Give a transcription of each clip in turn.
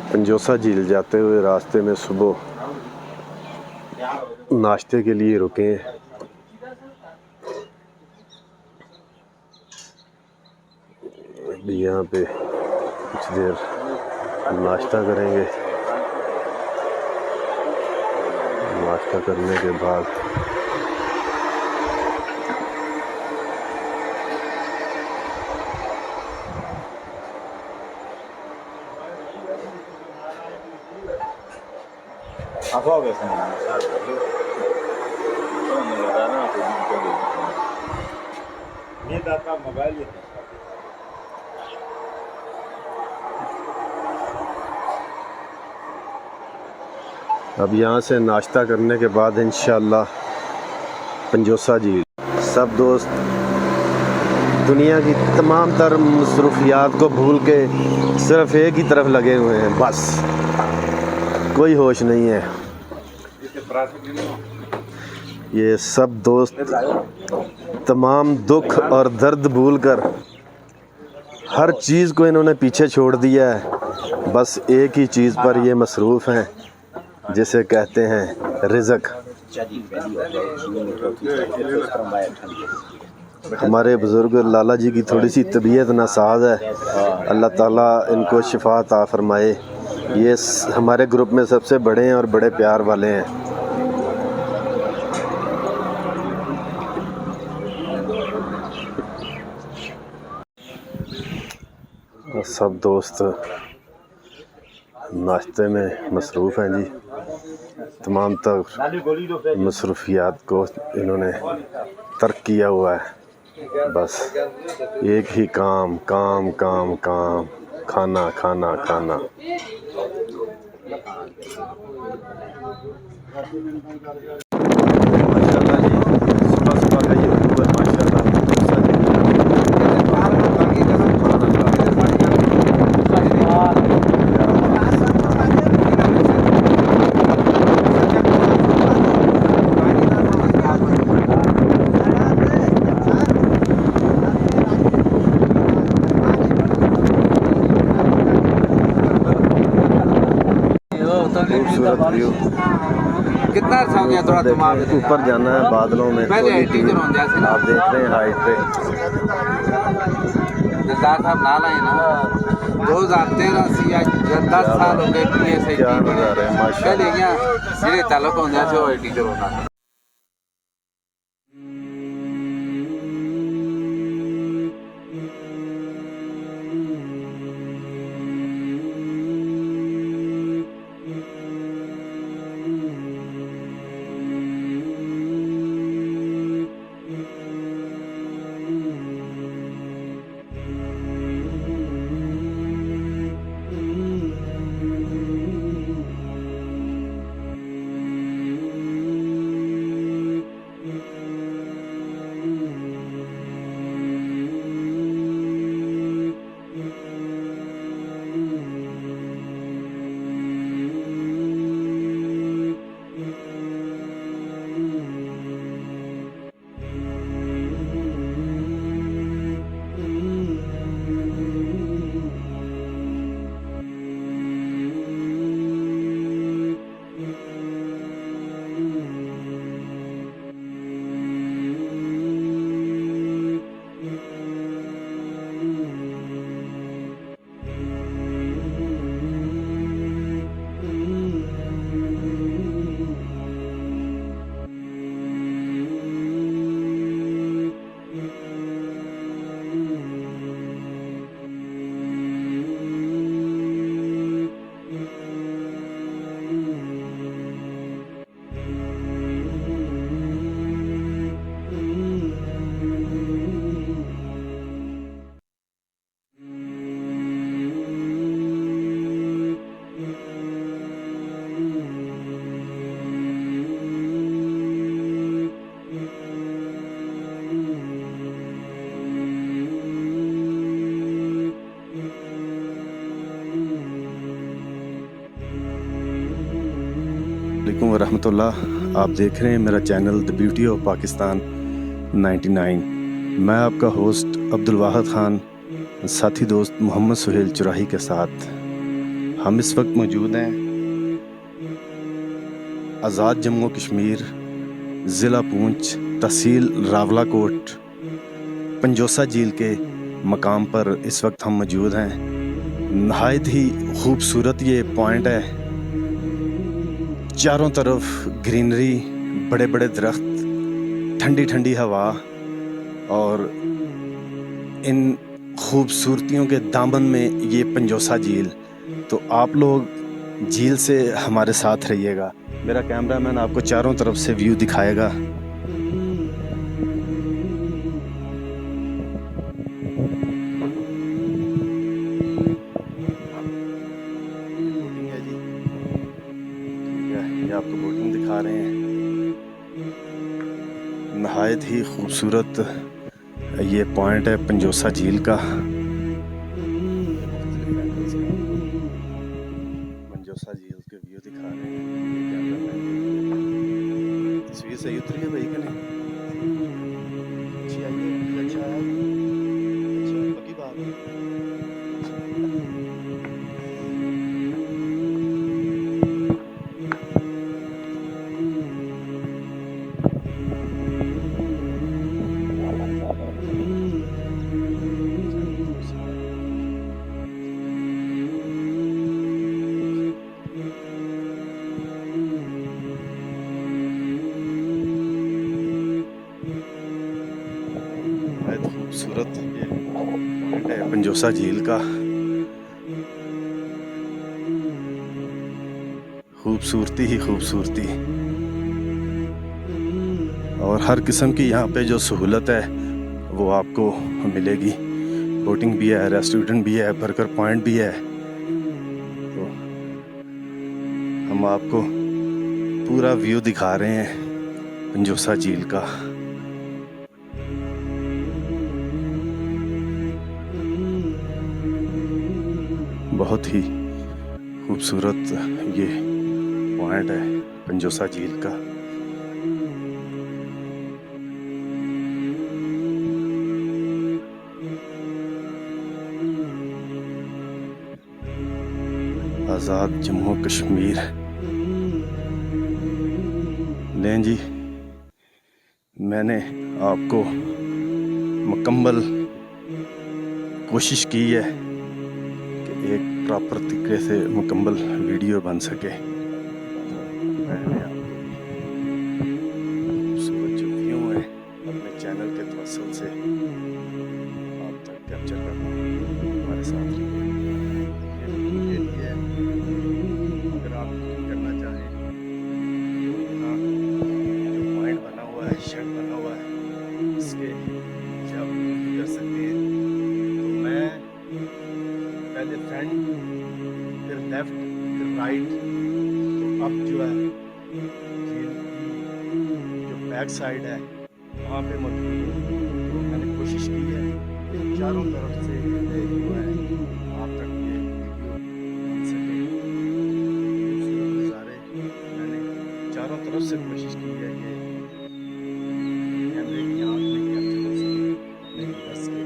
पंजोसा झील जाते हुए रास्ते में सुबह नाश्ते के लिए रुके। अभी यहाँ पे कुछ देर नाश्ता करेंगे। नाश्ता करने के बाद अब यहाँ से नाश्ता करने के बाद इंशाअल्लाह पंजोसा झील। सब दोस्त दुनिया की तमाम तर मसरूफियात को भूल के सिर्फ एक ही तरफ लगे हुए हैं, बस कोई होश नहीं है। ये सब दोस्त तमाम दुख और दर्द भूलकर हर चीज़ को इन्होंने पीछे छोड़ दिया है, बस एक ही चीज़ पर ये मसरूफ़ हैं, जिसे कहते हैं रिज़्क़। हमारे बुज़ुर्ग लाला जी की थोड़ी सी तबीयत नासाज है, अल्लाह ताला इनको शिफा अता फरमाए। ये हमारे ग्रुप में सबसे बड़े हैं और बड़े प्यार वाले हैं। सब दोस्त नाश्ते में मसरूफ़ हैं जी। तमाम तर मसरूफियात को इन्होंने तर्क किया हुआ है, बस एक ही काम काम काम काम, खाना खाना खाना। माशाल्लाह जी, सुबह सुबह का ये व्यू है माशाल्लाह। खूबसूरत व्यू। कितना अर्सा हो गया थोड़ा दिमाग ऊपर जाना है बादलों में। आप देख रहे हैं हाइट पे। जरदार साहब नाल आए ना 2013 से आज 10 साल हो गए पीएसआई क्या नज़ारा है माशाल्लाह। ਜਿਹੜੇ ਤਾਲੁਕ ਹੁੰਦੇ ਸੀ ਉਹ ਟੀਚਰ ਹੁੰਦਾ। अस्सलामुअलैकुम वरहमतुल्लाह। आप देख रहे हैं मेरा channel the beauty of Pakistan 99। मैं आपका होस्ट अब्दुल वाहिद ख़ान, साथी दोस्त मोहम्मद सुहेल चुराही के साथ हम इस वक्त मौजूद हैं आज़ाद जम्मू कश्मीर, ज़िला पूंछ, तहसील रावलाकोट, पंजोसा झील के मकाम पर इस वक्त हम मौजूद हैं। नहायत ही खूबसूरत ये पॉइंट है। चारों तरफ ग्रीनरी, बड़े बड़े दरख्त, ठंडी ठंडी हवा और इन खूबसूरतियों के दामन में ये पंजोसा झील। तो आप लोग झील से हमारे साथ रहिएगा। मेरा कैमरामैन आपको चारों तरफ से व्यू दिखाएगा। बोटिंग है जी, ठीक है, ये आपको बोटिंग दिखा रहे हैं। नहायत ही खूबसूरत ये पॉइंट है पंजोसा झील का। पंजोसा झील के व्यू दिखा रहे हैं। तस्वीर सही उतरी है भाई कि नहीं? अच्छी आई है, अच्छा है, अच्छा पक्की बात है। खूबसूरत ये पॉइंट है पंजोसा झील का। खूबसूरती ही खूबसूरती, और हर किस्म की यहाँ पे जो सहूलत है वो आपको मिलेगी। बोटिंग भी है, रेस्टोरेंट भी है, बर्गर पॉइंट भी है। तो हम आपको पूरा व्यू दिखा रहे हैं पंजोसा झील का। बहुत ही खूबसूरत ये पॉइंट है पंजोसा झील का। आज़ाद जम्मू कश्मीर। लें जी, मैंने आपको मुकम्मल कोशिश की है कि एक प्रॉपर तरीके से मुकम्मल वीडियो बन सके। मैंने आपको खूबसूरत जो व्यू है अपने चैनल के तवस्सुल से आप तक कैप्चर करना। हमारे साथ के लिए अगर आप बुकिंग करना चाहें तो यहाँ जो पॉइंट बना हुआ है, शेड बना हुआ है, इसके नीचे आप बुकिंग कर सकते हैं। तो मैं पहले फ्रंट, फिर लेफ्ट, फिर राइट, तो अब जो है झील की जो बैक साइड है वहाँ पे मौजूद है। तो मैंने कोशिश की है कि चारों तरफ से जो है आप तक ये वीडियो बन सके। खूबसूरत नज़ारे मैंने चारों तरफ से कोशिश की है कि कैमरे की आँख में कैप्चर हो सके, नहीं बस के।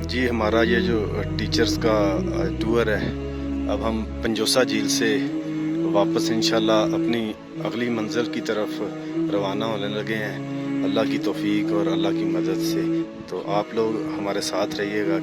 जी, हमारा ये जो टीचर्स का टूर है, अब हम पंजोसा झील से वापस इंशाल्लाह अपनी अगली मंजिल की तरफ रवाना होने लगे हैं, अल्लाह की तौफीक और अल्लाह की मदद से। तो आप लोग हमारे साथ रहिएगा।